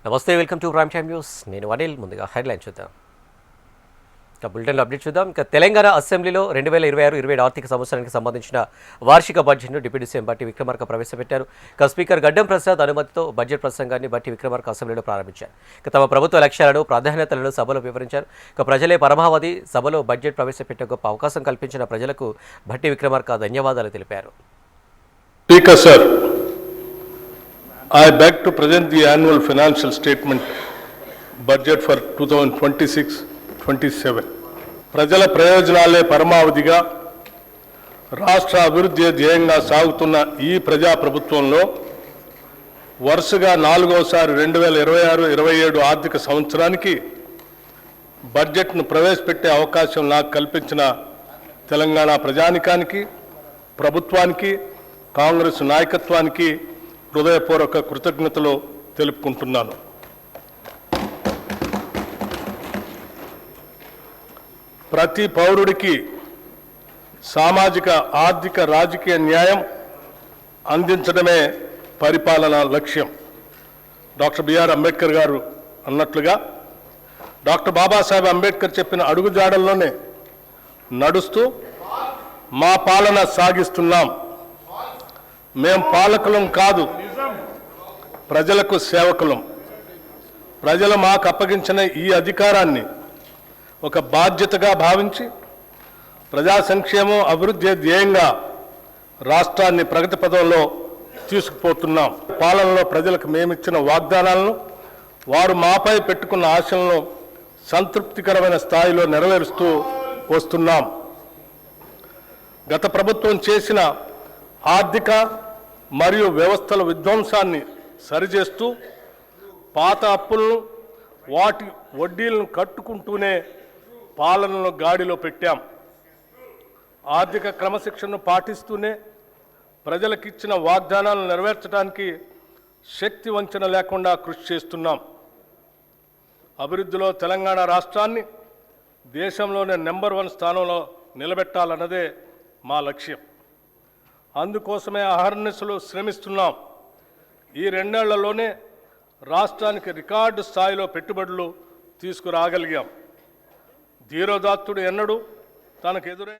నమస్తే, welcome to prime time news. నేను అనిల్. ముందుగా హెడ్లైన్ చూద్దాం. బులెటిన్లో అప్డేట్ చూద్దాం. తెలంగాణ అసెంబ్లీలో 2026-27 ఆర్థిక సంవత్సరానికి సంబంధించిన వార్షిక బడ్జెట్ను డిప్యూటీ సీఎం బట్టి విక్రమార్క ప్రవేశపెట్టారు. స్పీకర్ గడ్డం ప్రసాద్ అనుమతితో బడ్జెట్ ప్రసంగాన్ని బట్టి విక్రమార్క అసెంబ్లీలో ప్రారంభించారు. తమ ప్రభుత్వ లక్ష్యాలను, ప్రాధాన్యతలను సభలో వివరించారు. ప్రజలే పరమావధి. సభలో బడ్జెట్ ప్రవేశపెట్టే గొప్ప అవకాశం కల్పించిన ప్రజలకు బట్టి విక్రమార్క ధన్యవాదాలు తెలిపారు. Speaker sir, I beg to present the annual financial statement budget for 2026-27. ప్రజల ప్రయోజనాలే పరమావధిగా రాష్ట్ర అభివృద్ధి ధ్యేయంగా సాగుతున్న ఈ ప్రజాప్రభుత్వంలో వరుసగా 4వసారి 2026-27 ఆర్థిక సంవత్సరానికి బడ్జెట్ను ప్రవేశపెట్టే అవకాశం నాకు కల్పించిన తెలంగాణ ప్రజానికానికి, ప్రభుత్వానికి, కాంగ్రెస్ నాయకత్వానికి హృదయపూర్వక కృతజ్ఞతలు తెలుపుకుంటున్నాను. ప్రతి పౌరుడికి సామాజిక, ఆర్థిక, రాజకీయ న్యాయం అందించడమే పరిపాలన లక్ష్యం. డాక్టర్ బిఆర్ అంబేద్కర్ గారు అన్నట్లుగా డాక్టర్ బాబాసాహెబ్ అంబేద్కర్ చెప్పిన అడుగుజాడల్లోనే నడుస్తూ మా పాలన సాగిస్తున్నాం. మేం పాలకులం కాదు, ప్రజలకు సేవకులం. ప్రజలు మాకు అప్పగించిన ఈ అధికారాన్ని ఒక బాధ్యతగా భావించి ప్రజా సంక్షేమం, అభివృద్ధి ధ్యేయంగా రాష్ట్రాన్ని ప్రగతి పథంలో తీసుకుపోతున్నాం. పాలనలో ప్రజలకు మేమిచ్చిన వాగ్దానాలను, వారు మాపై పెట్టుకున్న ఆశలను సంతృప్తికరమైన స్థాయిలో నెరవేరుస్తూ వస్తున్నాం. గత ప్రభుత్వం చేసిన ఆర్థిక మరియు వ్యవస్థల విధ్వంసాన్ని సరిచేస్తూ పాత అప్పులను, వాటి వడ్డీలను కట్టుకుంటూనే పాలనను గాడిలో పెట్టాం. ఆర్థిక క్రమశిక్షణను పాటిస్తూనే ప్రజలకిచ్చిన వాగ్దానాలను నెరవేర్చడానికి శక్తి వంచన లేకుండా కృషి చేస్తున్నాం. అభివృద్ధిలో తెలంగాణ రాష్ట్రాన్ని దేశంలోనే నెంబర్ 1 స్థానంలో నిలబెట్టాలన్నదే మా లక్ష్యం. అందుకోసమే అహర్నిశలు శ్రమిస్తున్నాం. ఈ 2 ఏళ్లలోనే రాష్ట్రానికి రికార్డు స్థాయిలో పెట్టుబడులు తీసుకురాగలిగాం. ధీరోదాత్తుడు ఎన్నడూ తనకు ఎదురే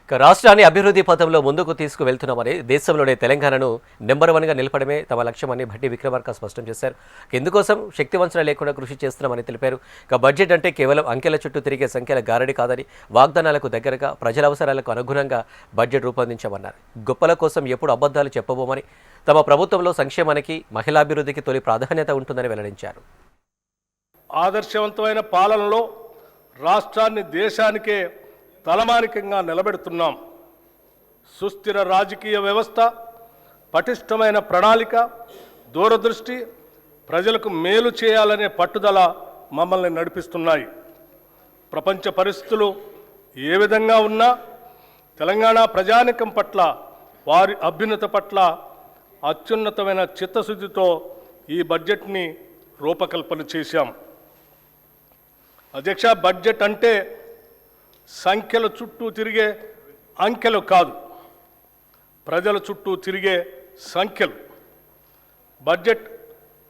రాష్ట్రాన్ని అభివృద్ధి పథంలో ముందుకు తీసుకువెళ్తున్నామని, దేశంలోనే తెలంగాణను నెంబర్ 1గా నిలపడమే తమ లక్ష్యమని భట్టి విక్రమార్క స్పష్టం చేశారు. ఇందుకోసం శక్తివంచన లేకుండా కృషి చేస్తున్నామని తెలిపారు. బడ్జెట్ అంటే కేవలం అంకెల చుట్టూ తిరిగే సంఖ్యల గారడి కాదని, వాగ్దానాలకు దగ్గరగా ప్రజల అవసరాలకు అనుగుణంగా బడ్జెట్ రూపొందించామన్నారు. గొప్పల కోసం ఎప్పుడు అబద్ధాలు చెప్పబోమని, తమ ప్రభుత్వంలో సంక్షేమానికి, మహిళాభివృద్ధికి తొలి ప్రాధాన్యత ఉంటుందని వెల్లడించారు. ఆదర్శవంతమైన పాలనలో రాష్ట్రాన్ని దేశానికే తలమానికంగా నిలబెడుతున్నాం. సుస్థిర రాజకీయ వ్యవస్థ, పటిష్టమైన ప్రణాళిక, దూరదృష్టి, ప్రజలకు మేలు చేయాలనే పట్టుదల మమ్మల్ని నడిపిస్తున్నాయి. ప్రపంచ పరిస్థితులు ఏ విధంగా ఉన్నా తెలంగాణ ప్రజానికం పట్ల, వారి అభ్యున్నత పట్ల అత్యున్నతమైన చిత్తశుద్ధితో ఈ బడ్జెట్ని రూపకల్పన చేశాం. అధ్యక్ష, బడ్జెట్ అంటే సంఖ్యల చుట్టూ తిరిగే అంకెలు కాదు, ప్రజల చుట్టూ తిరిగే సంఖ్యలు. బడ్జెట్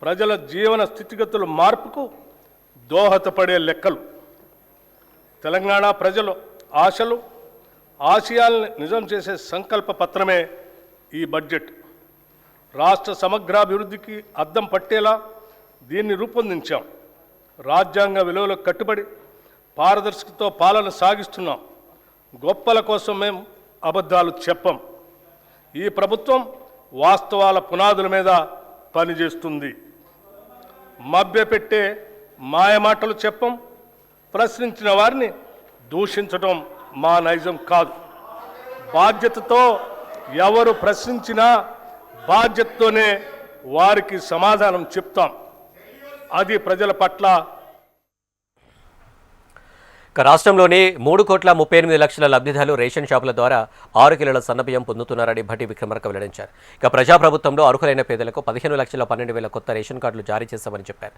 ప్రజల జీవన స్థితిగతుల మార్పుకు దోహదపడే లెక్కలు. తెలంగాణ ప్రజల ఆశలు, ఆశయాలను నిజం చేసే సంకల్ప పత్రమే ఈ బడ్జెట్. రాష్ట్ర సమగ్రాభివృద్ధికి అద్దం పట్టేలా దీన్ని రూపొందించాం. రాజ్యాంగ విలువలకు కట్టుబడి పారదర్శకతతో పాలన సాగిస్తున్నాం. గొప్పల కోసం మేము అబద్ధాలు చెప్పం. ఈ ప్రభుత్వం వాస్తవాల పునాదుల మీద పనిచేస్తుంది. మభ్యపెట్టే మాయమాటలు చెప్పం. ప్రశ్నించిన వారిని దూషించడం మా నైజం కాదు. బాధ్యతతో ఎవరు ప్రశ్నించినా బాధ్యతతోనే వారికి సమాధానం చెప్తాం. అది ప్రజల పట్ల. రాష్ట్రంలోని 3,38,00,000 లబ్ధిదారులు రేషన్ షాపుల ద్వారా 6 కిలోల సన్నబియ్యం పొందుతున్నారని భట్టి విక్రమార్క వెల్లడించారు. ప్రజాప్రభుత్వంలో అర్హులైన పేదలకు 15,12,000 కొత్త రేషన్ కార్డులు జారీ చేశామని చెప్పారు.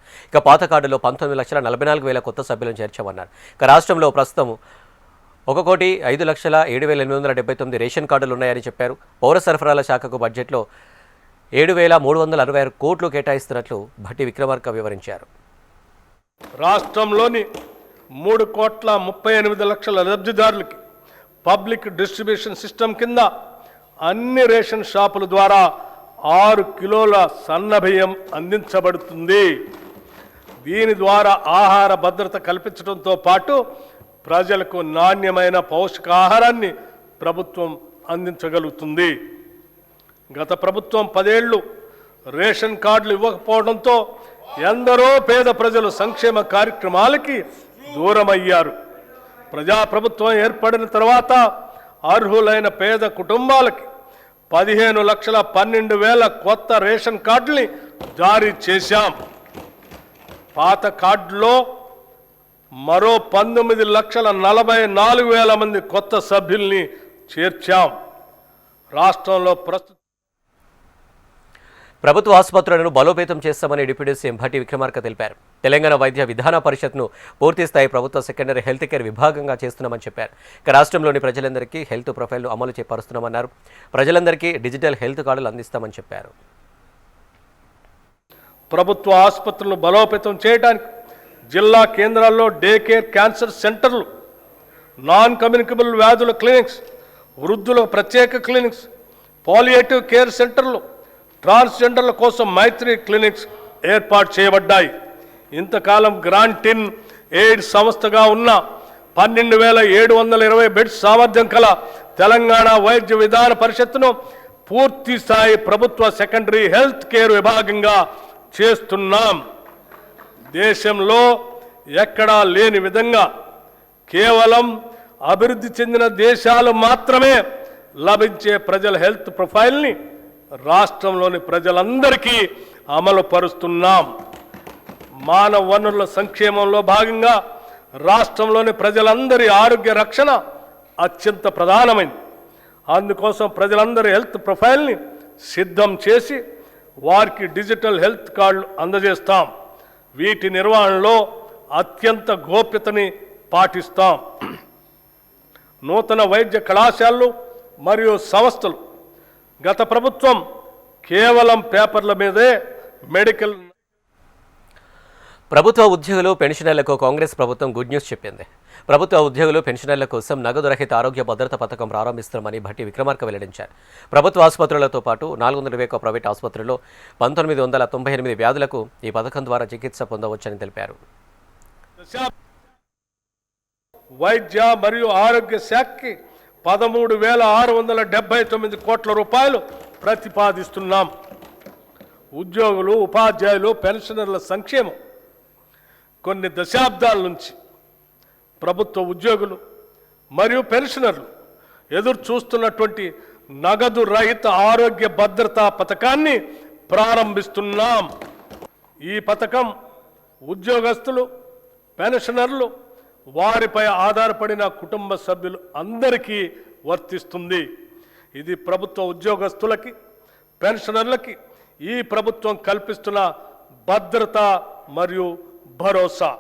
పాత కార్డులో 19,44,000 కొత్త సభ్యులను చేర్చామన్నారు. రాష్ట్రంలో ప్రస్తుతం 1,05,07,879 రేషన్ కార్డులు ఉన్నాయని చెప్పారు. పౌర సరఫరాల శాఖకు బడ్జెట్లో 7,366 కోట్లు కేటాయిస్తున్నట్లు భట్టి విక్రమార్క వివరించారు. రాష్ట్రంలోని 3,38,00,000 లబ్ధిదారులకి పబ్లిక్ డిస్ట్రిబ్యూషన్ సిస్టమ్ కింద అన్ని రేషన్ షాపుల ద్వారా 6 కిలోల సన్నబియ్యం అందించబడుతుంది. దీని ద్వారా ఆహార భద్రత కల్పించడంతో పాటు ప్రజలకు నాణ్యమైన పౌష్టికాహారాన్ని ప్రభుత్వం అందించగలుగుతుంది. గత ప్రభుత్వం 10 ఏళ్లు రేషన్ కార్డులు ఇవ్వకపోవడంతో ఎందరో పేద ప్రజలు సంక్షేమ కార్యక్రమాలకి దూరమయ్యారు. ప్రజాప్రభుత్వం ఏర్పడిన తర్వాత అర్హులైన పేద కుటుంబాలకి 15,12,000 కొత్త రేషన్ కార్డుల్ని జారీ చేశాం. పాత కార్డులో మరో 19,44,000 మంది కొత్త సభ్యుల్ని చేర్చాం. రాష్ట్రంలో ప్రభుత్వ ఆసుపత్రులను బలోపేతం చేస్తామని డిప్యూటీ సీఎం భట్టి విక్రమార్క తెలిపారు. తెలంగాణ వైద్య విధాన పరిషత్ను పూర్తిస్థాయి ప్రభుత్వ సెకండరీ హెల్త్ కేర్ విభాగంగా చేస్తున్నామని చెప్పారు. ఇక రాష్ట్రంలోని ప్రజలందరికీ హెల్త్ ప్రొఫైల్ను అమలు చేపరుస్తున్నామన్నారు. ప్రజలందరికీ డిజిటల్ హెల్త్ కార్డులు అందిస్తామని చెప్పారు. ప్రభుత్వ ఆసుపత్రులను బలోపేతం చేయడానికి జిల్లా కేంద్రాల్లో డే కేర్ క్యాన్సర్ సెంటర్లు, నాన్ కమ్యూనికబుల్ వ్యాధుల క్లినిక్స్, వృద్ధుల ప్రత్యేక క్లినిక్స్, పాలియేటివ్ కేర్ సెంటర్లు, ట్రాన్స్జెండర్ల కోసం మైత్రి క్లినిక్స్ ఏర్పాటు చేయబడ్డాయి. ఇంతకాలం గ్రాంటిన్ ఎయిడ్ సంస్థగా ఉన్న 12,720 బెడ్స్ సామర్థ్యం కల తెలంగాణ వైద్య విధాన పరిషత్తును పూర్తి స్థాయి ప్రభుత్వ సెకండరీ హెల్త్ కేర్ విభాగంగా చేస్తున్నాం. దేశంలో ఎక్కడా లేని విధంగా కేవలం అభివృద్ధి చెందిన దేశాలు మాత్రమే లభించే ప్రజల హెల్త్ ప్రొఫైల్ని రాష్ట్రంలోని ప్రజలందరికీ అమలు పరుస్తున్నాం. మానవ వనరుల సంక్షేమంలో భాగంగా రాష్ట్రంలోని ప్రజలందరి ఆరోగ్య రక్షణ అత్యంత ప్రధానమైంది. అందుకోసం ప్రజలందరి హెల్త్ ప్రొఫైల్ని సిద్ధం చేసి వారికి డిజిటల్ హెల్త్ కార్డులు అందజేస్తాం. వీటి నిర్వహణలో అత్యంత గోప్యతని పాటిస్తాం. నూతన వైద్య కళాశాలలు మరియు సంస్థలు గత ప్రభుత్వం కేవలం పేపర్ల మీదే మెడికల్. ప్రభుత్వ ఉద్యోగులు పెన్షనర్లకు కాంగ్రెస్ ప్రభుత్వం గుడ్ న్యూస్ చెప్పింది. ప్రభుత్వ ఉద్యోగులు పెన్షనర్ల కోసం నగదు రహిత ఆరోగ్య భద్రత పథకం ప్రారంభిస్తామని భట్టి విక్రమార్క వెల్లడించారు. ప్రభుత్వ ఆసుపత్రులతో పాటు 421 ప్రైవేట్ ఆసుపత్రుల్లో 1998 వ్యాధులకు ఈ పథకం ద్వారా చికిత్స పొందవచ్చని తెలిపారు. వైద్య మరియు ఆరోగ్య శాఖకి 13,679 కోట్ల రూపాయలు ప్రతిపాదిస్తున్నాం. ఉద్యోగులు, ఉపాధ్యాయులు, పెన్షనర్ల సంక్షేమం కొన్ని దశాబ్దాల నుంచి ప్రభుత్వ ఉద్యోగులు మరియు పెన్షనర్లు ఎదురు చూస్తున్నటువంటి నగదు రహిత ఆరోగ్య భద్రతా పథకాన్ని ప్రారంభిస్తున్నాం. ఈ పథకం ఉద్యోగస్తులు, పెన్షనర్లు, వారిపై ఆధారపడిన కుటుంబ సభ్యులు అందరికీ వర్తిస్తుంది. ఇది ప్రభుత్వ ఉద్యోగస్తులకి, పెన్షనర్లకి ఈ ప్రభుత్వం కల్పిస్తున్న భద్రత మరియు భరోసా.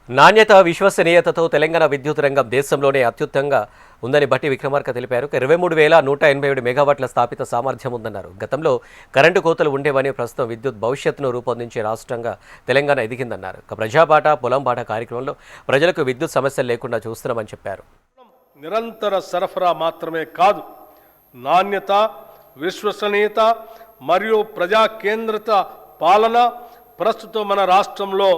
నాణ్యత, విశ్వసనీయతతో తెలంగాణ విద్యుత్ రంగం దేశంలోనే అత్యుత్తంగా ఉందని భట్టి విక్రమార్క తెలిపారు. 23,187 మెగావాట్ల స్థాపిత సామర్థ్యం ఉందన్నారు. గతంలో కరెంటు కోతలు ఉండేవని, ప్రస్తుతం విద్యుత్ భవిష్యత్తును రూపొందించే రాష్ట్రంగా తెలంగాణ ఎదిగిందన్నారు. ప్రజాబాట, పొలం బాట కార్యక్రమంలో ప్రజలకు విద్యుత్ సమస్యలు లేకుండా చూస్తున్నామని చెప్పారు. నిరంతర సరఫరా మాత్రమే కాదు, నాణ్యత, విశ్వసనీయత మరియు ప్రజా కేంద్రిత పాలన ప్రస్తుతం మన రాష్ట్రంలో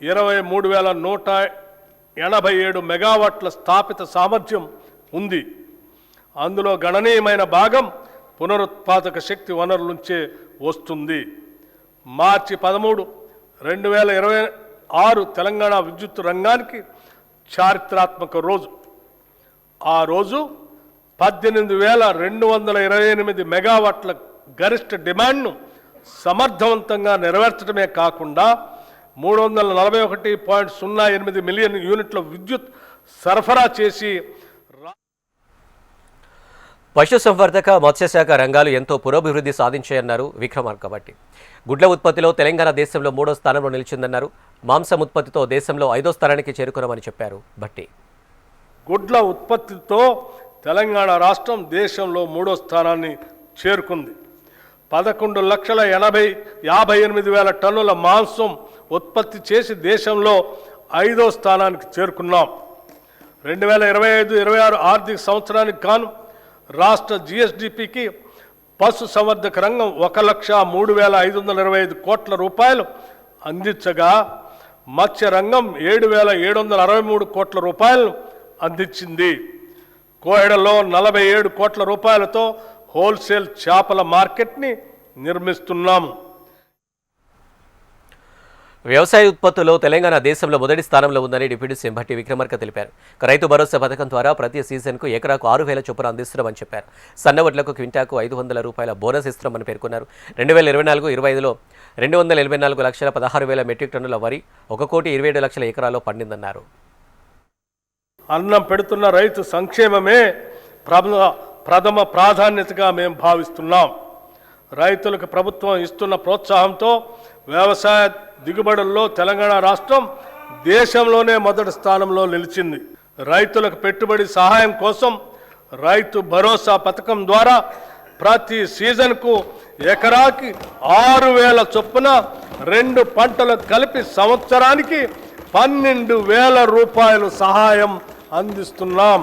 23,187 మెగావాట్ల స్థాపిత సామర్థ్యం ఉంది. అందులో గణనీయమైన భాగం పునరుత్పాదక శక్తి వనరుల నుంచే వస్తుంది. మార్చి 13, 2026 తెలంగాణ విద్యుత్ రంగానికి చారిత్రాత్మక రోజు. ఆ రోజు 18,228 మెగావాట్ల గరిష్ట డిమాండ్ను సమర్థవంతంగా నెరవేర్చడమే కాకుండా 341.08 మిలియన్ యూనిట్ల విద్యుత్ సరఫరా చేసి పశుసంవర్ధక, మత్స్యశాఖ రంగాలు ఎంతో పురోభివృద్ధి సాధించాయన్నారు విక్రమార్క భట్టి. గుడ్ల ఉత్పత్తిలో తెలంగాణ దేశంలో 3వ స్థానంలో నిలిచిందన్నారు. మాంసం ఉత్పత్తితో దేశంలో 5వ స్థానానికి చేరుకున్నామని చెప్పారు భట్టి. గుడ్ల ఉత్పత్తితో తెలంగాణ రాష్ట్రం దేశంలో 3వ స్థానాన్ని చేరుకుంది. 11,58,000 టన్నుల మాంసం ఉత్పత్తి చేసి దేశంలో 5వ స్థానానికి చేరుకున్నాం. 2025-26 ఆర్థిక సంవత్సరానికి గాను రాష్ట్ర జిఎస్డిపికి పశు సంవర్ధక రంగం 1,03,525 కోట్ల రూపాయలు అందించగా మత్స్య రంగం 7,763 కోట్ల రూపాయలను అందించింది. కోహెడలో 47 కోట్ల రూపాయలతో హోల్సేల్ చేపల మార్కెట్ని నిర్మిస్తున్నాము. వ్యవసాయ ఉత్పత్తుల్లో తెలంగాణ దేశంలో మొదటి స్థానంలో ఉందని డిప్యూటీ సీఎం భట్టి విక్రమార్క తెలిపారు. రైతు భరోసా పథకం ద్వారా ప్రతి సీజన్కు ఎకరాకు 6,000 చొప్పున అందిస్తున్నామని చెప్పారు. సన్నవడ్లకు క్వింటాకు 500 రూపాయల బోనస్ ఇస్తున్నామని పేర్కొన్నారు. 2024-25లో 284,16,000 మెట్రిక్ టన్నుల వరి 1,27,00,000 ఎకరాల్లో పండిందన్నారు. అన్నం పెడుతున్న రైతు సంక్షేమమే ప్రథమ ప్రాధాన్యతగా మేము భావిస్తున్నాం. రైతులకు ప్రభుత్వం ఇస్తున్న ప్రోత్సాహంతో వ్యవసాయ దిగుబడుల్లో తెలంగాణ రాష్ట్రం దేశంలోనే మొదటి స్థానంలో నిలిచింది. రైతులకు పెట్టుబడి సహాయం కోసం రైతు భరోసా పథకం ద్వారా ప్రతి సీజన్కు ఎకరాకి 6,000 చొప్పున 2 పంటలు కలిపి సంవత్సరానికి 12,000 రూపాయలు సహాయం అందిస్తున్నాం.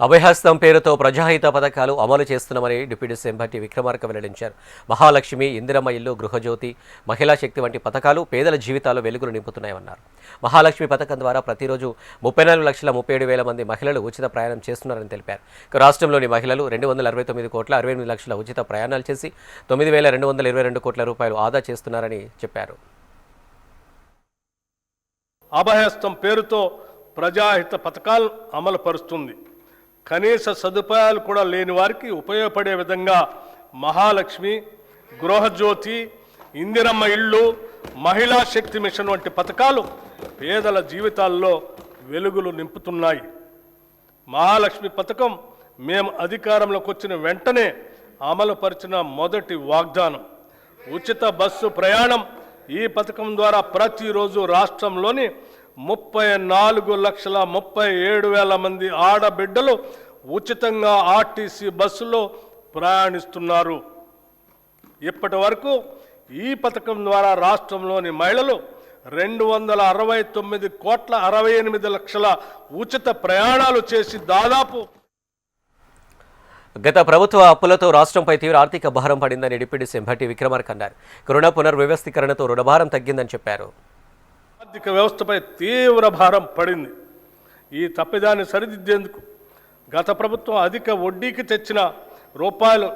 అభయహస్తం పేరుతో ప్రజాహిత పథకాలు అమలు చేస్తున్నామని డిప్యూటీ సీఎం భట్టి విక్రమార్క వెల్లడించారు. మహాలక్ష్మి, ఇందిరమ్మ ఇల్లు, గృహజ్యోతి, మహిళా శక్తి వంటి పథకాలు పేదల జీవితాల్లో వెలుగులు నింపుతున్నాయన్నారు. మహాలక్ష్మి పథకం ద్వారా ప్రతిరోజు 34,37,000 మంది మహిళలు ఉచిత ప్రయాణం చేస్తున్నారని తెలిపారు. రాష్ట్రంలోని మహిళలు 269,68,000 ఉచిత ప్రయాణాలు చేసి 9,222 కోట్ల రూపాయలు ఆదా చేస్తున్నారని చెప్పారు. అభయహస్తం పేరుతో ప్రజాహిత పథకాలు అమలు పరుస్తుంది. కనీస సదుపాయాలు కూడా లేని వారికి ఉపయోగపడే విధంగా మహాలక్ష్మి, గృహజ్యోతి, ఇందిరమ్మ ఇళ్ళు, మహిళా శక్తి మిషన్ వంటి పథకాలు పేదల జీవితాల్లో వెలుగులు నింపుతున్నాయి. మహాలక్ష్మి పథకం మేము అధికారంలోకి వచ్చిన వెంటనే అమలుపరిచిన మొదటి వాగ్దానం. ఉచిత బస్సు ప్రయాణం. ఈ పథకం ద్వారా ప్రతిరోజు రాష్ట్రంలోని 34,37,000 మంది ఆడబిడ్డలు ఉచితంగా ఆర్టీసీ బస్సులో ప్రయాణిస్తున్నారు. ఇప్పటి వరకు ఈ పథకం ద్వారా రాష్ట్రంలోని మహిళలు 269,68,00,000 ఉచిత ప్రయాణాలు చేసి దాదాపు గత ప్రభుత్వ అప్పులతో రాష్ట్రంపై తీవ్ర ఆర్థిక భారం పడిందని డిప్యూటీ సీఎం భట్టి విక్రమార్క అన్నారు. రుణ పునర్వ్యవస్థీకరణతో రుణభారం తగ్గిందని చెప్పారు. ఆర్థిక వ్యవస్థపై తీవ్ర భారం పడింది. ఈ తప్పిదాన్ని సరిదిద్దేందుకు గత ప్రభుత్వం అధిక వడ్డీకి తెచ్చిన రూపాయలు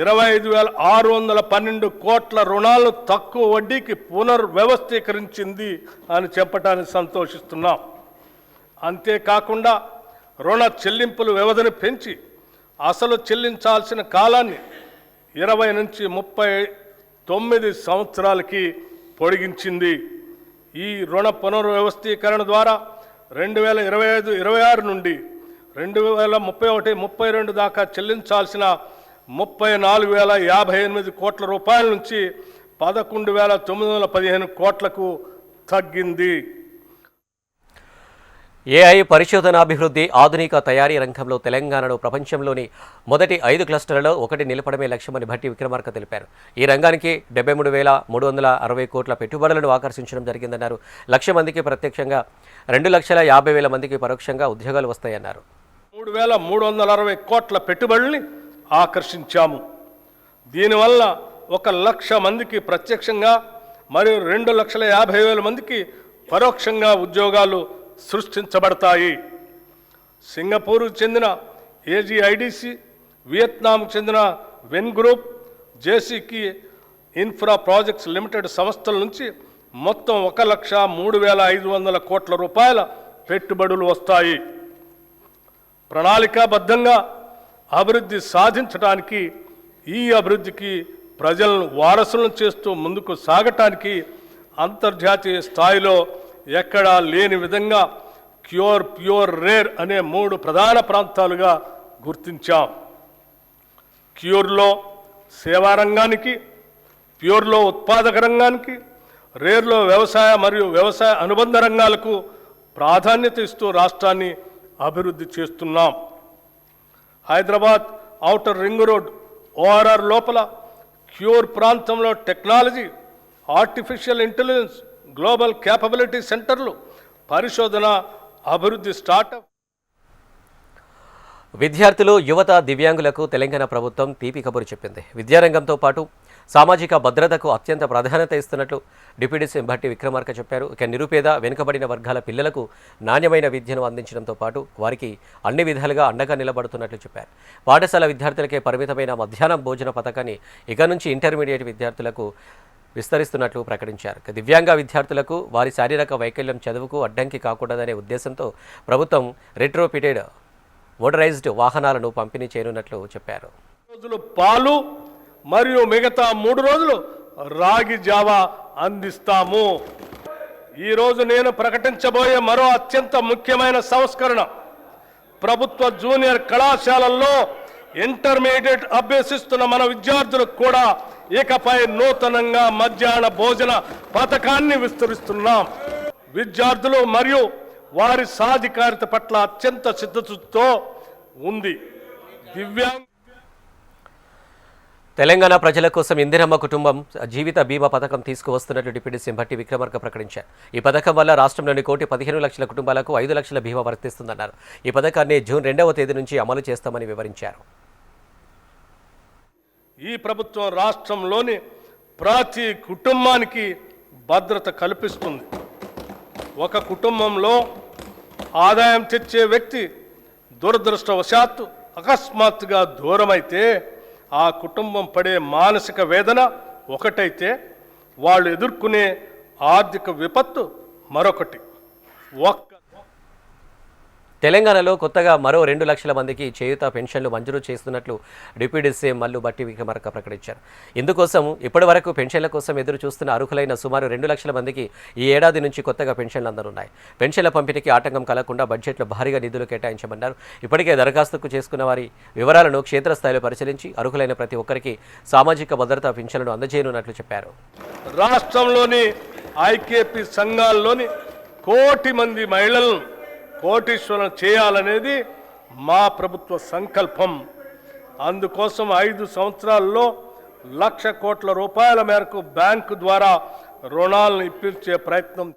25,612 కోట్ల రుణాలను తక్కువ వడ్డీకి పునర్వ్యవస్థీకరించింది అని చెప్పడానికి సంతోషిస్తున్నాం. అంతేకాకుండా రుణ చెల్లింపుల వ్యవధిని పెంచి అసలు చెల్లించాల్సిన కాలాన్ని 20 నుంచి 39 సంవత్సరాలకి పొడిగించింది. ఈ రుణ పునర్వ్యవస్థీకరణ ద్వారా 2025-26 నుండి 2031-32 దాకా చెల్లించాల్సిన 34,058 కోట్ల రూపాయల నుంచి 11,915 కోట్లకు తగ్గింది. ఏఐ పరిశోధనాభివృద్ధి, ఆధునిక తయారీ రంగంలో తెలంగాణను ప్రపంచంలోని మొదటి 5 క్లస్టర్లలో ఒకటి నిలపడమే లక్ష్యమని భట్టి విక్రమార్క తెలిపారు. ఈ రంగానికి 73,360 కోట్ల పెట్టుబడులను ఆకర్షించడం జరిగిందన్నారు. 1,00,000 మందికి ప్రత్యక్షంగా 2,50,000 మందికి పరోక్షంగా ఉద్యోగాలు వస్తాయన్నారు. 3,360 కోట్ల పెట్టుబడుల్ని ఆకర్షించాము. దీనివల్ల 1,00,000 మందికి ప్రత్యక్షంగా మరియు 2,50,000 మందికి పరోక్షంగా ఉద్యోగాలు సృష్టించబడతాయి. సింగపూర్కు చెందిన ఏజీఐడిసి, వియత్నాంకు చెందిన వెన్ గ్రూప్, జేసీకి ఇన్ఫ్రా ప్రాజెక్ట్స్ లిమిటెడ్ సంస్థల నుంచి మొత్తం 1,03,500 కోట్ల రూపాయల పెట్టుబడులు వస్తాయి. ప్రణాళికాబద్ధంగా అభివృద్ధి సాధించడానికి, ఈ అభివృద్ధికి ప్రజలను వారసులను చేస్తూ ముందుకు సాగటానికి అంతర్జాతీయ స్థాయిలో ఎక్కడా లేని విధంగా క్యూర్, ప్యూర్, రేర్ అనే 3 ప్రధాన ప్రాంతాలుగా గుర్తించాం. క్యూర్లో సేవా రంగానికి, ప్యూర్లో ఉత్పాదక రంగానికి, రేర్లో వ్యవసాయ మరియు వ్యవసాయ అనుబంధ రంగాలకు ప్రాధాన్యత ఇస్తూ రాష్ట్రాన్ని అభివృద్ధి చేస్తున్నాం. Hyderabad outer ring road ORR లోపల క్యూర్ ప్రాంతంలో technology, artificial intelligence, global capability సెంటర్లు, పరిశోధన, అభివృద్ధి స్టార్టప్. విద్యార్థులు, యువత, దివ్యాంగులకు తెలంగాణ ప్రభుత్వం తీపి కబురు చెప్పింది. విద్యారంగంతో పాటు సామాజిక భద్రతకు అత్యంత ప్రాధాన్యత ఇస్తున్నట్లు డిప్యూటీ సీఎం భట్టి విక్రమార్క చెప్పారు. ఇక నిరుపేద, వెనుకబడిన వర్గాల పిల్లలకు నాణ్యమైన విద్యను అందించడంతో పాటు వారికి అన్ని విధాలుగా అండగా నిలబడుతున్నట్లు చెప్పారు. పాఠశాల విద్యార్థులకే పరిమితమైన మధ్యాహ్నం భోజన పథకాన్ని ఇక నుంచి ఇంటర్మీడియట్ విద్యార్థులకు విస్తరిస్తున్నట్లు ప్రకటించారు. దివ్యాంగ విద్యార్థులకు వారి శారీరక వైకల్యం చదువుకు అడ్డంకి కాకూడదనే ఉద్దేశంతో ప్రభుత్వం రెట్రోఫిటెడ్ మోటరైజ్డ్ వాహనాలను పంపిణీ చేయనున్నట్లు చెప్పారు. రోజులు పాలు మరియు మిగతా 3 రోజులు రాగి జావా అందిస్తాము. ఈరోజు నేను ప్రకటించబోయే మరో అత్యంత ముఖ్యమైన సంస్కరణ, ప్రభుత్వ జూనియర్ కళాశాలల్లో ఇంటర్మీడియట్ అభ్యసిస్తున్న మన విద్యార్థులకు కూడా ఇకపై నూతనంగా మధ్యాహ్న భోజన పథకాన్ని విస్తరిస్తున్నాం. విద్యార్థులు మరియు వారి సాధికారిత పట్ల అత్యంత చిత్తశుద్ధితో ఉంది. దివ్యాంగ తెలంగాణ ప్రజల కోసం ఇందిరమ్మ కుటుంబం జీవిత బీమా పథకం తీసుకువస్తున్నట్లు డిప్యూటీ సీఎం భట్టి విక్రమార్క ప్రకటించారు. ఈ పథకం వల్ల రాష్ట్రంలోని 1,15,00,000 కుటుంబాలకు 5 లక్షల బీమా వర్తిస్తుందన్నారు. ఈ పథకాన్ని జూన్ 2వ తేదీ నుంచి అమలు చేస్తామని వివరించారు. ఈ ప్రభుత్వం రాష్ట్రంలోని ప్రతి కుటుంబానికి భద్రత కల్పిస్తుంది. ఒక కుటుంబంలో ఆదాయం తెచ్చే వ్యక్తి దురదృష్టవశాత్తు అకస్మాత్తుగా దూరమైతే ఆ కుటుంబం పడే మానసిక వేదన ఒకటైతే వాళ్ళు ఎదుర్కొనే ఆర్థిక విపత్తు మరొకటి. తెలంగాణలో కొత్తగా మరో 2 లక్షల మందికి చేయూత పెన్షన్లు మంజూరు చేస్తున్నట్లు డిప్యూటీ సీఎం మల్లు భట్టి విక్రమార్క ప్రకటించారు. ఇందుకోసం ఇప్పటి వరకు పెన్షన్ల కోసం ఎదురు చూస్తున్న అర్హులైన సుమారు 2 లక్షల మందికి ఈ ఏడాది నుంచి కొత్తగా పెన్షన్లు అందనున్నాయి. పెన్షన్ల పంపిణీకి ఆటంకం కలగకుండా బడ్జెట్లో భారీగా నిధులు కేటాయించమన్నారు. ఇప్పటికే దరఖాస్తుకు చేసుకున్న వారి వివరాలను క్షేత్రస్థాయిలో పరిశీలించి అర్హులైన ప్రతి ఒక్కరికి సామాజిక భద్రతా పెన్షన్లను అందజేయనున్నట్లు చెప్పారు. రాష్ట్రంలోని ఐకేపీ సంఘాల్లోని 1 కోటి మంది మహిళలను కోటీశ్వరం చేయాలనేది మా ప్రభుత్వ సంకల్పం. అందుకోసం 5 సంవత్సరాల్లో 1,00,000 కోట్ల రూపాయల మేరకు బ్యాంకు ద్వారా రుణాలను ఇప్పించే ప్రయత్నం.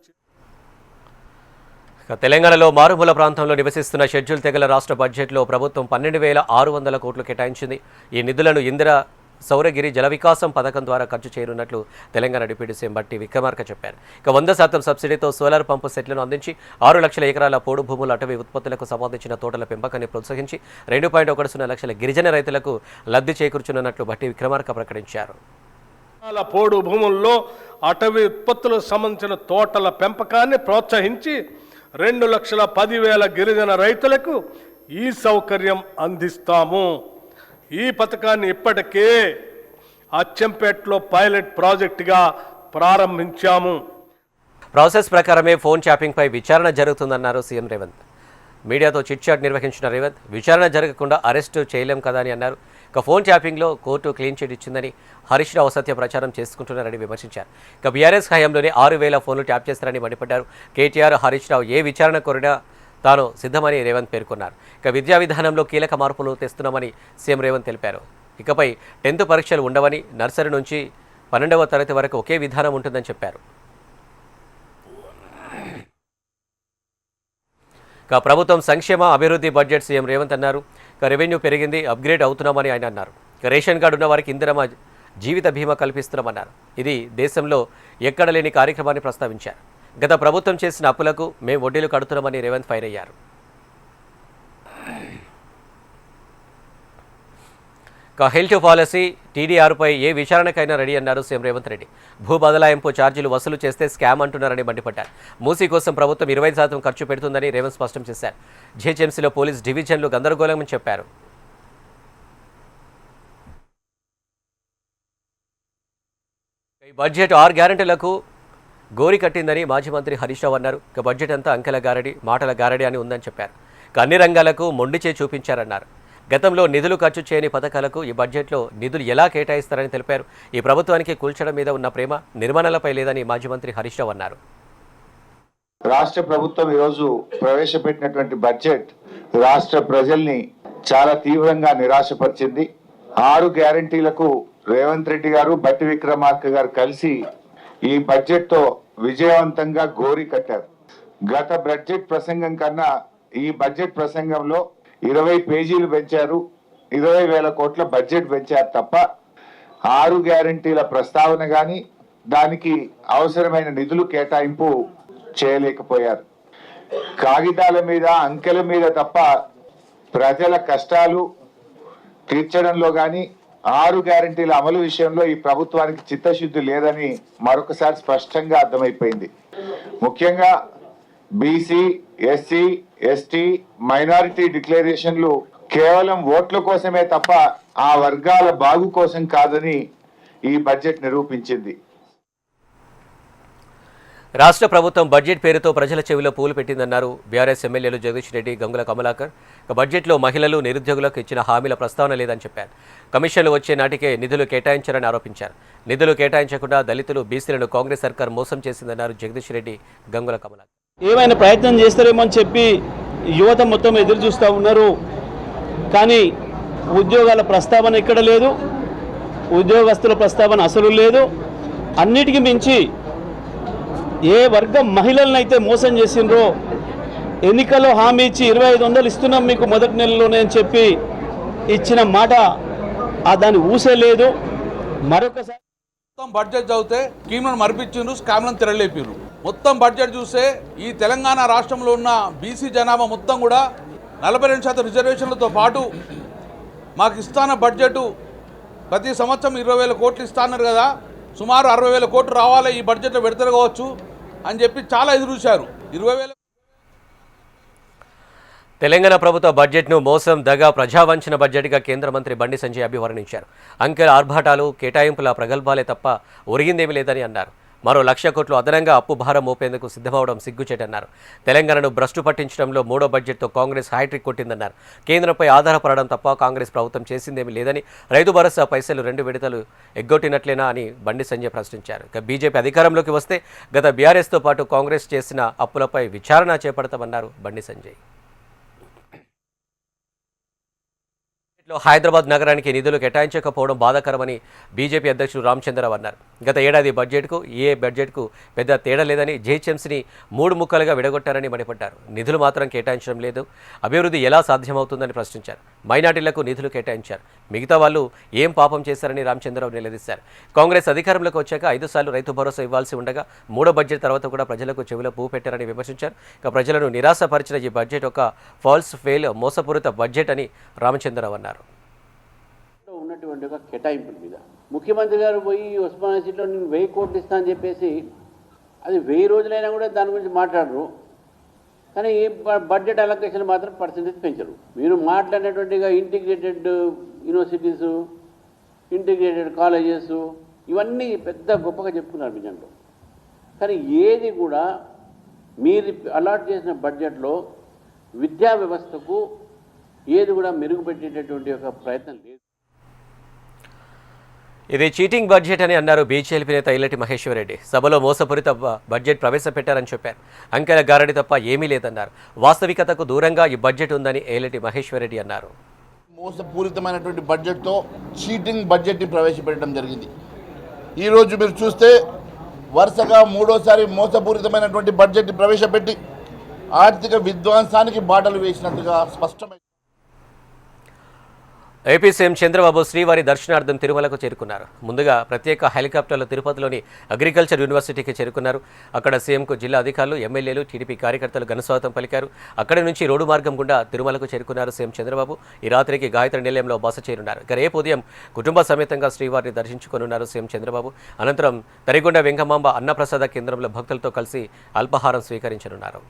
తెలంగాణలో మారుమూల ప్రాంతంలో నివసిస్తున్న షెడ్యూల్ తెగల రాష్ట్ర బడ్జెట్లో ప్రభుత్వం 12,600 కోట్లు కేటాయించింది. ఈ నిధులను ఇందిరా సౌరగిరి జల వికాసం పథకం ద్వారా ఖర్చు చేయనున్నట్లు తెలంగాణ డిప్యూటీ సీఎం భట్టి విక్రమార్క చెప్పారు. ఇక 100% సబ్సిడీతో సోలార్ పంపు సెట్లను అందించి 6 లక్షల ఎకరాల పోడు భూముల అటవీ ఉత్పత్తులకు సంబంధించిన తోటల పెంపకాన్ని ప్రోత్సహించి 2.10 లక్షల గిరిజన రైతులకు లబ్ధి చేకూర్చున్నట్లు భట్టి విక్రమార్క ప్రకటించారు. పోడు భూముల్లో అటవీ ఉత్పత్తులకు సంబంధించిన తోటల పెంపకాన్ని ప్రోత్సహించి 2,10,000 గిరిజన రైతులకు ఈ సౌకర్యం అందిస్తాము. ఈ పథకాన్ని ఇప్పటికే అచ్చంపేటలో పైలట్ ప్రాజెక్టుగా ప్రారంభించాము. ప్రాసెస్ ప్రకారమే ఫోన్ ట్యాపింగ్పై విచారణ జరుగుతుందన్నారు సీఎం రేవంత్. మీడియాతో చిట్చాట్ నిర్వహించిన రేవంత్ విచారణ జరగకుండా అరెస్టు చేయలేం కదా అని అన్నారు. ఇక ఫోన్ ట్యాపింగ్లో కోర్టు క్లీన్ చిట్ ఇచ్చిందని హరీష్ రావు అసత్య ప్రచారం చేసుకుంటున్నారని విమర్శించారు. ఇక బీఆర్ఎస్ హయాంలోనే 6,000 ఫోన్లు ట్యాప్ చేస్తారని మండిపడ్డారు. కేటీఆర్, హరీష్ రావు ఏ విచారణ కోరినా తాను సిద్ధమని రేవంత్ పేర్కొన్నారు. ఇక విద్యా విధానంలో కీలక మార్పులు తెస్తున్నామని సీఎం రేవంత్ తెలిపారు. ఇకపై 10th పరీక్షలు ఉండవని, నర్సరీ నుంచి 12వ తరగతి వరకు ఒకే విధానం ఉంటుందని చెప్పారు. ఇక ప్రభుత్వం సంక్షేమ అభివృద్ధి బడ్జెట్ సీఎం రేవంత్ అన్నారు. ఇక రెవెన్యూ పెరిగింది, అప్గ్రేడ్ అవుతున్నామని ఆయన అన్నారు. ఇక రేషన్ కార్డు ఉన్న వారికి ఇందిరమ్మ జీవిత బీమా కల్పిస్తున్నామన్నారు. ఇది దేశంలో ఎక్కడ లేని కార్యక్రమాన్ని ప్రస్తావించారు. గత ప్రభుత్వం చేసిన అప్పులకు మేము వడ్డీలు కడుతున్నామని రేవంత్ ఫైర్ అయ్యారు. హెల్త్ పాలసీ టీడీఆర్పై ఏ విచారణకైనా రెడీ అన్నారు సీఎం రేవంత్ రెడ్డి. భూ బదలాయింపు ఛార్జీలు వసూలు చేస్తే స్కామ్ అంటున్నారని మండిపడ్డారు. మూసీ కోసం ప్రభుత్వం 20% ఖర్చు పెడుతుందని రేవంత్ స్పష్టం చేశారు. జీహెచ్ఎంసీలో పోలీస్ డివిజన్లు గందరగోళమని చెప్పారు. ఈ బడ్జెట్ 6 గ్యారెంటీలకు గోరి కట్టిందని మాజీ మంత్రి హరీష్ రావు అన్నారు. ఇక బడ్జెట్ అంతా అంకెల గారడి, మాటల గారడి అని ఉందని చెప్పారు. ఇక అన్ని రంగాలకు మొండిచే చూపించారన్నారు. గతంలో నిధులు ఖర్చు చేయని పథకాలకు ఈ బడ్జెట్లో నిధులు ఎలా కేటాయిస్తారని తెలిపారు. ఈ ప్రభుత్వానికి కూల్చడం మీద ఉన్న ప్రేమ నిర్మాణాలపై లేదని మాజీ మంత్రి హరీష్ రావు అన్నారు. రాష్ట్ర ప్రభుత్వం ఈరోజు ప్రవేశపెట్టినటువంటి బడ్జెట్ రాష్ట్ర ప్రజల్ని చాలా తీవ్రంగా నిరాశపరిచింది. 6 గ్యారంటీలకు రేవంత్ రెడ్డి గారు, బట్టి విక్రమార్క గారు కలిసి ఈ బడ్జెట్ తో విజయవంతంగా గోరి కట్టారు. గత బడ్జెట్ ప్రసంగం కన్నా ఈ బడ్జెట్ ప్రసంగంలో 20 పేజీలు పెంచారు, 20,000 కోట్ల బడ్జెట్ పెంచారు తప్ప 6 గ్యారంటీల ప్రస్తావన గాని దానికి అవసరమైన నిధులు కేటాయింపు చేయలేకపోయారు. కాగితాల మీద, అంకెల మీద తప్ప ప్రజల కష్టాలు తీర్చడంలో గాని 6 గ్యారంటీల అమలు విషయంలో ఈ ప్రభుత్వానికి చిత్తశుద్ధి లేదని మరొకసారి స్పష్టంగా అర్థమైపోయింది. ముఖ్యంగా బీసీ, ఎస్సీ, ఎస్టీ, మైనారిటీ డిక్లరేషన్లు కేవలం ఓట్ల కోసమే తప్ప ఆ వర్గాల బాగు కోసం కాదని ఈ బడ్జెట్ నిరూపించింది. రాష్ట్ర ప్రభుత్వం బడ్జెట్ పేరుతో ప్రజల చెవిలో పూలు పెట్టిందన్నారు బీఆర్ఎస్ ఎమ్మెల్యేలు జగదీష్ రెడ్డి, గంగుల కమలాకర్. బడ్జెట్లో మహిళలు, నిరుద్యోగులకు ఇచ్చిన హామీల ప్రస్తావన లేదని చెప్పారు. కమిషన్లు వచ్చే నాటికే నిధులు కేటాయించారని ఆరోపించారు. నిధులు కేటాయించకుండా దళితులు, బీసీలను కాంగ్రెస్ సర్కార్ మోసం చేసిందన్నారు జగదీష్ రెడ్డి, గంగుల కమలాకర్. ఏమైనా ప్రయత్నం చేస్తారేమో అని చెప్పి యువత మొత్తం ఎదురు చూస్తూ ఉన్నారు. కానీ ఉద్యోగాల ప్రస్తావన ఇక్కడ లేదు, ఉద్యోగస్తుల ప్రస్తావన అసలు లేదు. అన్నిటికీ మించి ఏ వర్గం మహిళలనైతే మోసం చేసిండ్రో, ఎన్నికల్లో హామీ ఇచ్చి 2500 ఇస్తున్నాం మీకు మొదటి నెలలోనే అని చెప్పి ఇచ్చిన మాట దాని ఊసే లేదు. మరొకసారి మొత్తం బడ్జెట్ చదివితే స్కీమ్లను మరిపించిండ్రు, స్కామ్లను తెరలేపారు. మొత్తం బడ్జెట్ చూస్తే ఈ తెలంగాణ రాష్ట్రంలో ఉన్న బీసీ జనాభా మొత్తం కూడా 42% రిజర్వేషన్లతో పాటు మాకు ఇస్తాన బడ్జెట్ ప్రతి సంవత్సరం 20,000 కోట్లు ఇస్తాన్నారు కదా, సుమారు 60,000 కోట్లు రావాలి ఈ బడ్జెట్లో పెడతారు కావచ్చు అని చెప్పి చాలా ఎదురు చూశారు. 20,000 తెలంగాణ ప్రభుత్వ బడ్జెట్ను మోసం, దగా, ప్రజావంచన బడ్జెట్గా కేంద్ర మంత్రి బండి సంజయ్ అభివర్ణించారు. అంకెల ఆర్భాటాలు, కేటాయింపుల ప్రగల్భాలే తప్ప ఒరిగిందేమీ లేదని అన్నారు. మరో 1,00,000 కోట్లు అదనంగా అప్పు భారం మోపేందుకు సిద్ధమవడం సిగ్గుచేటన్నారు. తెలంగాణను భ్రష్టు పట్టించడంలో 3వ బడ్జెట్తో కాంగ్రెస్ హ్యాట్రిక్ కొట్టిందన్నారు. కేంద్రంపై ఆధారపడడం తప్ప కాంగ్రెస్ ప్రభుత్వం చేసిందేమీ లేదని, రైతు భరోసా పైసలు 2 విడతలు ఎగ్గొట్టినట్లేనా అని బండి సంజయ్ ప్రశ్నించారు. ఇక బీజేపీ అధికారంలోకి వస్తే గత బీఆర్ఎస్తో పాటు కాంగ్రెస్ చేసిన అప్పులపై విచారణ చేపడతామన్నారు బండి సంజయ్. హైదరాబాద్ నగరానికి నిధులు కేటాయించకపోవడం బాధాకరమని బీజేపీ అధ్యక్షుడు రామచంద్రరావు అన్నారు. గత ఏడాది బడ్జెట్కు ఏ బడ్జెట్కు పెద్ద తేడా లేదని, జీహెచ్ఎంసీని 3 ముక్కలుగా విడగొట్టారని మండిపడ్డారు. నిధులు మాత్రం కేటాయించడం లేదు, అభివృద్ధి ఎలా సాధ్యమవుతుందని ప్రశ్నించారు. మైనార్టీలకు నిధులు కేటాయించారు, మిగతా వాళ్ళు ఏం పాపం చేశారని రామచంద్రరావు నిలదీశారు. కాంగ్రెస్ అధికారంలోకి వచ్చాక 5 సార్లు రైతు భరోసా ఇవ్వాల్సి ఉండగా 3వ బడ్జెట్ తర్వాత కూడా ప్రజలకు చెవిలో పువ్వు పెట్టారని విమర్శించారు. ఇక ప్రజలను నిరాశపరిచిన ఈ బడ్జెట్ ఒక ఫాల్స్ ఫెయిల్, మోసపూరిత బడ్జెట్ అని రామచంద్రరావు అన్నారు. ఉన్నటువంటి ఒక కేటాయింపుల మీద ముఖ్యమంత్రి గారు పోయి ఉస్మానియా సీట్లో నేను 1000 కోట్లు ఇస్తా అని చెప్పేసి అది 1000 రోజులైనా కూడా దాని గురించి మాట్లాడరు. కానీ బడ్జెట్ అలొకేషన్ మాత్రం పర్సెంటేజ్ పెంచరు. మీరు మాట్లాడినటువంటిగా ఇంటిగ్రేటెడ్ యూనివర్సిటీసు, ఇంటిగ్రేటెడ్ కాలేజెస్ ఇవన్నీ పెద్ద గొప్పగా చెప్పుకున్నారు మీ దాంట్లో. కానీ ఏది కూడా మీరు అలాట్ చేసిన బడ్జెట్లో విద్యా వ్యవస్థకు ఏది కూడా మెరుగుపెట్టేటటువంటి ఒక ప్రయత్నం లేదు. ఇది చీటింగ్ బడ్జెట్ అని అన్నారు బీజేపీ నేత ఇల్లటి మహేశ్వర్ రెడ్డి. సభలో మోసపూరిత బడ్జెట్ ప్రవేశపెట్టారని చెప్పారు. అంకెల గారడి తప్ప ఏమీ లేదన్నారు. వాస్తవికతకు దూరంగా ఈ బడ్జెట్ ఉందని ఇల్లటి మహేశ్వర్ రెడ్డి అన్నారు. మోసపూరితమైనటువంటి బడ్జెట్తో చీటింగ్ బడ్జెట్ని ప్రవేశపెట్టడం జరిగింది. ఈరోజు మీరు చూస్తే వరుసగా 3వసారి మోసపూరితమైనటువంటి బడ్జెట్ని ప్రవేశపెట్టి ఆర్థిక విధ్వంసానికి బాటలు వేసినట్టుగా స్పష్టమైంది. ఏపీ సీఎం చంద్రబాబు శ్రీవారి దర్శనార్థం తిరుమలకు చేరుకున్నారు. ముందుగా ప్రత్యేక హెలికాప్టర్లో తిరుపతిలోని అగ్రికల్చర్ యూనివర్సిటీకి చేరుకున్నారు. అక్కడ సీఎంకు జిల్లా అధికారులు, ఎమ్మెల్యేలు, టీడీపీ కార్యకర్తలు ఘనస్వాగతం పలికారు. అక్కడి నుంచి రోడ్డు మార్గం గుండా తిరుమలకు చేరుకున్నారు సీఎం చంద్రబాబు. ఈ రాత్రికి గాయత్రి నిలయంలో బస చేరున్నారు. ఇక రేపు ఉదయం కుటుంబ సమేతంగా శ్రీవారిని దర్శించుకోనున్నారు సీఎం చంద్రబాబు. అనంతరం తరిగొండ వెంకమాంబ అన్నప్రసాద కేంద్రంలో భక్తులతో కలిసి అల్పాహారం స్వీకరించనున్నారు.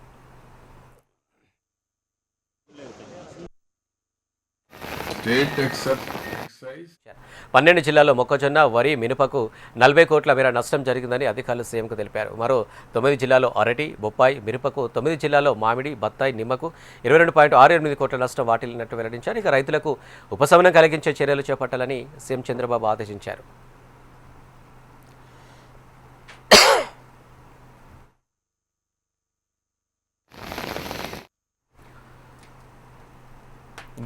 12 జిల్లాల్లో మొక్కజొన్న, వరి, మినుపకు 40 కోట్ల మేర నష్టం జరిగిందని అధికారులు సీఎంకు తెలిపారు. మరో 9 జిల్లాల్లో అరటి, బొప్పాయి, మిరపకు, 9 జిల్లాల్లో మామిడి, బత్తాయి, నిమ్మకు 22.68 కోట్ల నష్టం వాటిల్లినట్టు వెల్లడించారు. ఇక రైతులకు ఉపశమనం కలిగించే చర్యలు చేపట్టాలని సీఎం చంద్రబాబు ఆదేశించారు.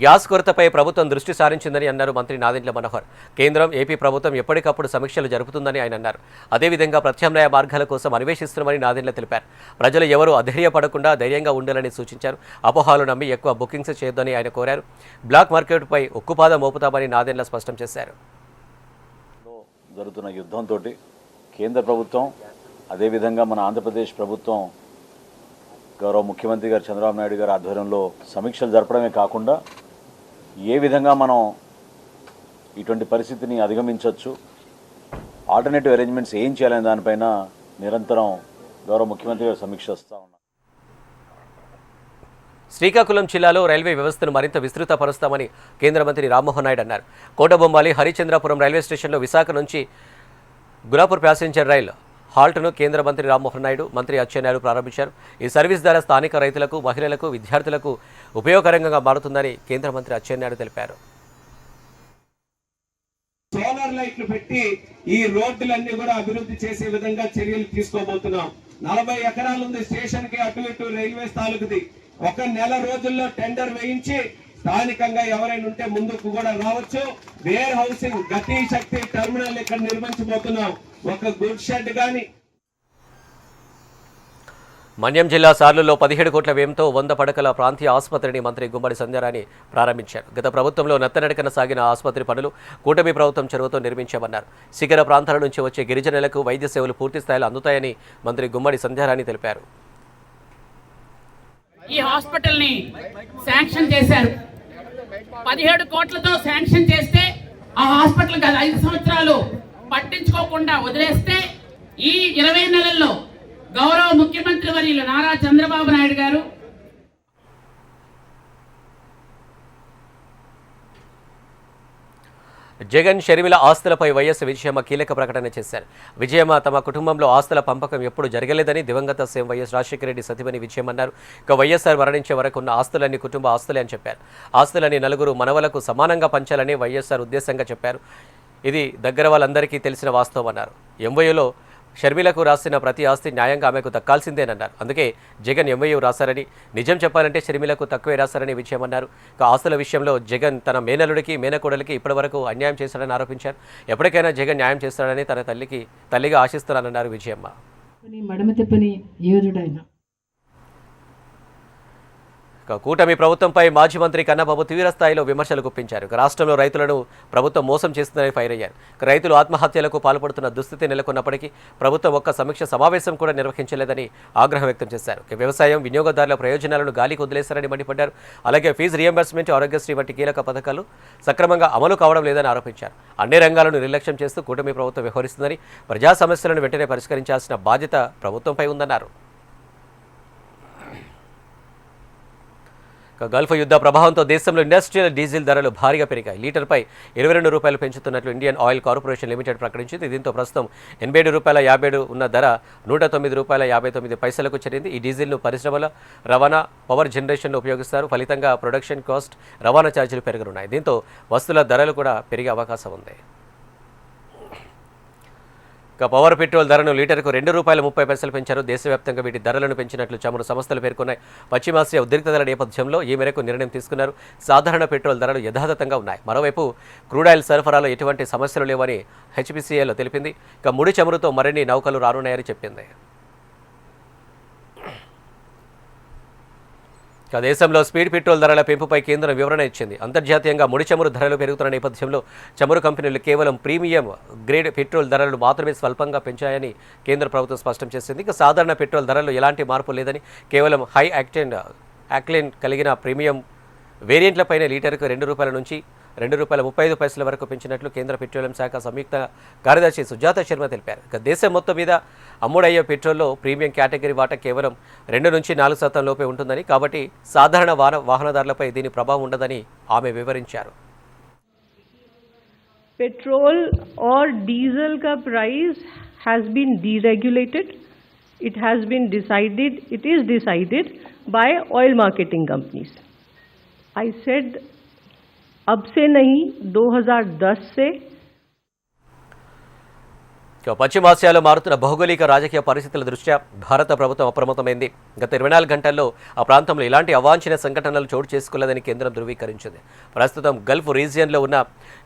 గ్యాస్ కొరతపై ప్రభుత్వం దృష్టి సారించిందని అన్నారు మంత్రి నాదెండ్ల మనోహర్. కేంద్రం, ఏపీ ప్రభుత్వం ఎప్పటికప్పుడు సమీక్షలు జరుపుతుందని ఆయన అన్నారు. అదేవిధంగా ప్రత్యామ్నాయ మార్గాల కోసం అన్వేషిస్తున్నామని నాదెండ్ల తెలిపారు. ప్రజలు ఎవరూ అధైర్యపడకుండా ధైర్యంగా ఉండాలని సూచించారు. అపోహలు నమ్మి ఎక్కువ బుకింగ్స్ చేయొద్దని ఆయన కోరారు. బ్లాక్ మార్కెట్పై ఉక్కుపాదం మోపుతామని నాదెండ్ల స్పష్టం చేశారు. జరుగుతున్న యుద్ధంతో కేంద్ర ప్రభుత్వం, అదేవిధంగా మన ఆంధ్రప్రదేశ్ ప్రభుత్వం గౌరవ ముఖ్యమంత్రి గారు చంద్రబాబు నాయుడు గారి ఆధ్వర్యంలో సమీక్షలు జరపడమే కాకుండా ఏ విధంగా మనం ఇటువంటి పరిస్థితిని అధిగమించవచ్చు, ఆల్టర్నేటివ్ అరేంజ్మెంట్స్ ఏం చేయాలనే దానిపైన నిరంతరం గౌరవ ముఖ్యమంత్రి గారు సమీక్షిస్తూ ఉన్నారు. శ్రీకాకుళం జిల్లాలో రైల్వే వ్యవస్థను మరింత విస్తృతపరుస్తామని కేంద్ర మంత్రి రామ్మోహన్ నాయుడు అన్నారు. కోటబొమ్మాలి హరిచంద్రపురం రైల్వే స్టేషన్లో విశాఖ నుంచి గులాపూర్ ప్యాసింజర్ రైలు హాల్ట్ను కేంద్ర మంత్రి రామ్మోహన్ నాయుడు, మంత్రి అచ్చెన్నాయుడు ప్రారంభించారు. ఈ సర్వీస్ ద్వారా స్థానిక రైతులకు, మహిళలకు, విద్యార్థులకు ఉపయోగకరంగా మారుతుందని కేంద్ర మంత్రి అచ్చెన్నాయుడు తెలిపారు. సోలార్ లైట్లు పెట్టి ఈ రోడ్డులన్నీ కూడా అభివృద్ధి చేసే విధంగా చర్యలు తీసుకోబోతున్నాం. 40 ఎకరాలు ఉంది స్టేషన్ కి, అటు ఇటు రైల్వే స్థాలకుది. ఒక నెల రోజుల్లో టెండర్ వేయించి స్థానికంగా ఎవరైనా ఉంటే ముందుకు కూడా రావచ్చు. వేర్ హౌసింగ్, గతి శక్తి టెర్మినల్ ఇక్కడ నిర్మించబోతున్నాం. ఒక గుడ్ షెడ్ గాని. మన్యం జిల్లా సార్లులో 17 కోట్ల వ్యయంతో 100 పడకల ప్రాంతీయ ఆసుపత్రిని మంత్రి గుమ్మడి సంధ్యారాణి ప్రారంభించారు. గత ప్రభుత్వంలో నత్తనడకన సాగిన ఆసుపత్రి పనులు కూటమి ప్రభుత్వం చొరవతో నిర్మించామన్నారు. శిఖర ప్రాంతాల నుంచి వచ్చే గిరిజనులకు వైద్య సేవలు పూర్తి స్థాయిలో అందుతాయని మంత్రి గుమ్మడి సంధ్యారాణి తెలిపారు. ఈ హాస్పిటల్ని శాంక్షన్ చేశారు. 17 కోట్లతో శాంక్షన్ చేస్తే ఆ హాస్పిటల్ గత 5 సంవత్సరాలు పట్టించుకోకుండా వదిలేస్తే ఈ 20 నెలల్లో గౌరవ ముఖ్యమంత్రి వర్యులు నారా చంద్రబాబు నాయుడు గారు జగన్ షర్మిల ఆస్తులపై వైఎస్ విజయమ్మ కీలక ప్రకటన చేశారు. విజయమ్మ తమ కుటుంబంలో ఆస్తుల పంపకం ఎప్పుడు జరగలేదని దివంగత సీఎం వైఎస్ రాజశేఖర రెడ్డి సతీమణి విజయమ్మ అన్నారు. ఇక వైఎస్ఆర్ మరణించే వరకు ఉన్న ఆస్తులన్నీ కుటుంబ ఆస్తులే అని చెప్పారు. ఆస్తులన్నీ నలుగురు మనవలకు సమానంగా పంచాలని వైఎస్ఆర్ ఉద్దేశంగా చెప్పారు. ఇది దగ్గర వాళ్ళందరికీ తెలిసిన వాస్తవం అన్నారు. ఎంవైలో షర్మిలకు రాసిన ప్రతి ఆస్తి న్యాయంగా ఆమెకు దక్కాల్సిందేనన్నారు. అందుకే జగన్ ఎంవైయూ రాశారని, నిజం చెప్పాలంటే షర్మిలకు తక్కువే రాశారని విజయమన్నారు. ఇక ఆస్తుల విషయంలో జగన్ తన మేనలుడికి, మేనకోడలికి ఇప్పటివరకు అన్యాయం చేశారని ఆరోపించారు. ఎప్పటికైనా జగన్ న్యాయం చేస్తాడని తన తల్లిగా ఆశిస్తున్నానన్నారు విజయమ్మ. మడమ తిప్పని యోధుడైన కూటమి ప్రభుత్వంపై మాజీ మంత్రి కన్నబాబు తీవ్రస్థాయిలో విమర్శలు గుప్పించారు. రాష్ట్రంలో రైతులను ప్రభుత్వం మోసం చేస్తుందని ఫైర్ అయ్యారు. రైతులు ఆత్మహత్యలకు పాల్పడుతున్న దుస్థితి నెలకొన్నప్పటికీ ప్రభుత్వం ఒక్క సమీక్ష సమావేశం కూడా నిర్వహించలేదని ఆగ్రహం వ్యక్తం చేశారు. వ్యవసాయం, వినియోగదారుల ప్రయోజనాలను గాలికి వదిలేశారని మండిపడ్డారు. అలాగే ఫీజు రియంబర్స్మెంట్, ఆరోగ్యశ్రీ వంటి కీలక పథకాలు సక్రమంగా అమలు కావడం లేదని ఆరోపించారు. అన్ని రంగాలను నిర్లక్ష్యం చేస్తూ కూటమి ప్రభుత్వం వ్యవహరిస్తుందని, ప్రజా సమస్యలను వెంటనే పరిష్కరించాల్సిన బాధ్యత ప్రభుత్వంపై ఉందన్నారు. గల్ఫ్ యుద్ధ ప్రభావంతో దేశంలో ఇండస్ట్రియల్ డీజిల్ ధరలు భారీగా పెరిగాయి. లీటర్పై 22 రూపాయలు పెంచుతున్నట్లు ఇండియన్ ఆయిల్ కార్పొరేషన్ లిమిటెడ్ ప్రకటించింది. దీంతో ప్రస్తుతం 87 రూపాయల 57 ఉన్న ధర 109 రూపాయల 59 పైసలకు చేరింది. ఈ డీజిల్ను పరిశ్రమల, రవాణా, పవర్ జనరేషన్లో ఉపయోగిస్తారు. ఫలితంగా ప్రొడక్షన్ కాస్ట్, రవాణా ఛార్జీలు పెరగనున్నాయి. దీంతో వస్తువుల ధరలు కూడా పెరిగే అవకాశం ఉంది. పవర్ పెట్రోల్ ధరను లీటర్కు 2 రూపాయల 30 పైసలు పెంచారు. దేశవ్యాప్తంగా వీటి ధరలను పెంచినట్లు చమురు సంస్థలు పేర్కొన్నాయి. పశ్చిమాసియా ఉద్రిక్తతల నేపథ్యంలో ఈ మేరకు నిర్ణయం తీసుకున్నారు. సాధారణ పెట్రోల్ ధరలు యథాతథంగా ఉన్నాయి. మరోవైపు క్రూడ్ ఆయిల్ సరఫరాలో ఎటువంటి సమస్యలు లేవని హెచ్పిసిఎల్ తెలిపింది. ఇక ముడి చమురుతో మరిన్ని నౌకలు రానున్నాయని చెప్పింది. దేశంలో స్పీడ్ పెట్రోల్ ధరల పెంపుపై కేంద్రం వివరణ ఇచ్చింది. అంతర్జాతీయంగా ముడి చమురు ధరలు పెరుగుతున్న నేపథ్యంలో చమురు కంపెనీలు కేవలం ప్రీమియం గ్రేడ్ పెట్రోల్ ధరలు మాత్రమే స్వల్పంగా పెంచాయని కేంద్ర ప్రభుత్వం స్పష్టం చేసింది. ఇక సాధారణ పెట్రోల్ ధరల్లో ఎలాంటి మార్పు లేదని, కేవలం హై యాక్టేన్ కలిగిన ప్రీమియం వేరియంట్లపైనే లీటర్కు 2 రూపాయల నుంచి 2 రూపాయల 35 పైసల వరకు పెంచినట్లు కేంద్ర పెట్రోలియం శాఖ సంయుక్త కార్యదర్శి సుజాత శర్మ తెలిపారు. ఇక దేశం మొత్తం మీద అమ్ముడయ్యే పెట్రోల్లో ప్రీమియం కేటగిరీ వాటా కేవలం 2 నుంచి 4% లోపే ఉంటుందని, కాబట్టి సాధారణ వాహనదారులపై దీని ప్రభావం ఉండదని ఆమె వివరించారు. पेट्रोल और डीजल का price has been deregulated. It has been decided, it is decided by oil marketing companies. I said अब से नहीं 2010 से. ఇక పశ్చిమాసియాలో మారుతున్న భౌగోళిక రాజకీయ పరిస్థితుల దృష్ట్యా భారత ప్రభుత్వం అప్రమత్తమైంది. గత 24 గంటల్లో ఆ ప్రాంతంలో ఇలాంటి అవాంఛనీయ సంఘటనలు చోటు చేసుకోలేదని కేంద్రం ధృవీకరించింది. ప్రస్తుతం గల్ఫ్ రీజియన్లో ఉన్న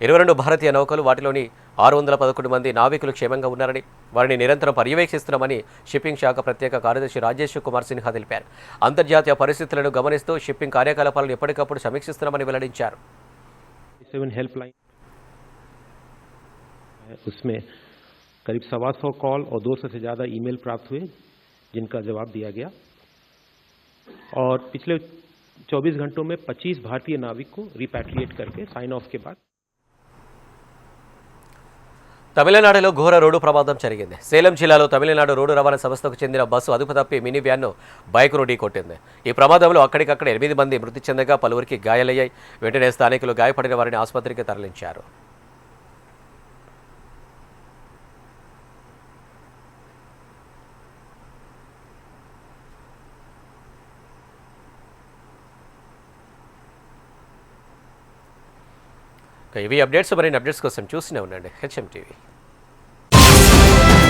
22 భారతీయ నౌకలు, వాటిలోని 611 మంది నావికులు క్షేమంగా ఉన్నారని, వారిని నిరంతరం పర్యవేక్షిస్తున్నామని షిప్పింగ్ శాఖ ప్రత్యేక కార్యదర్శి రాజేష్ కుమార్ సిన్హా తెలిపారు. అంతర్జాతీయ పరిస్థితులను గమనిస్తూ షిప్పింగ్ కార్యకలాపాలను ఎప్పటికప్పుడు సమీక్షిస్తున్నామని వెల్లడించారు. करीब 125 कॉल और 200 से ज़्यादा ईमेल प्राप्त हुए जिनका जवाब दिया गया और पिछले 24 घंटों में 25 भारतीय नाविक को रिपैट्रिएट करके साइन ऑफ के बाद తమిళనాడులో ఘోర రోడ్డు ప్రమాదం జరిగింది. సేలం జిల్లాలో తమిళనాడు రోడ్డు రవాణా సంస్థకు చెందిన బస్సు అదుపు తప్పి మినీ వ్యాన్ను బైకును ఢీకొట్టింది. ఈ ప్రమాదంలో అక్కడికక్కడ 8 మంది మృతి చెందగా పలువురికి గాయాలయ్యాయి. వెంటనే స్థానికులు గాయపడిన వారిని ఆసుపత్రికి తరలించారు. ఇవి అప్డేట్స్. మరిన్ని అప్డేట్స్ కోసం చూస్తూనే ఉండండి HM TV.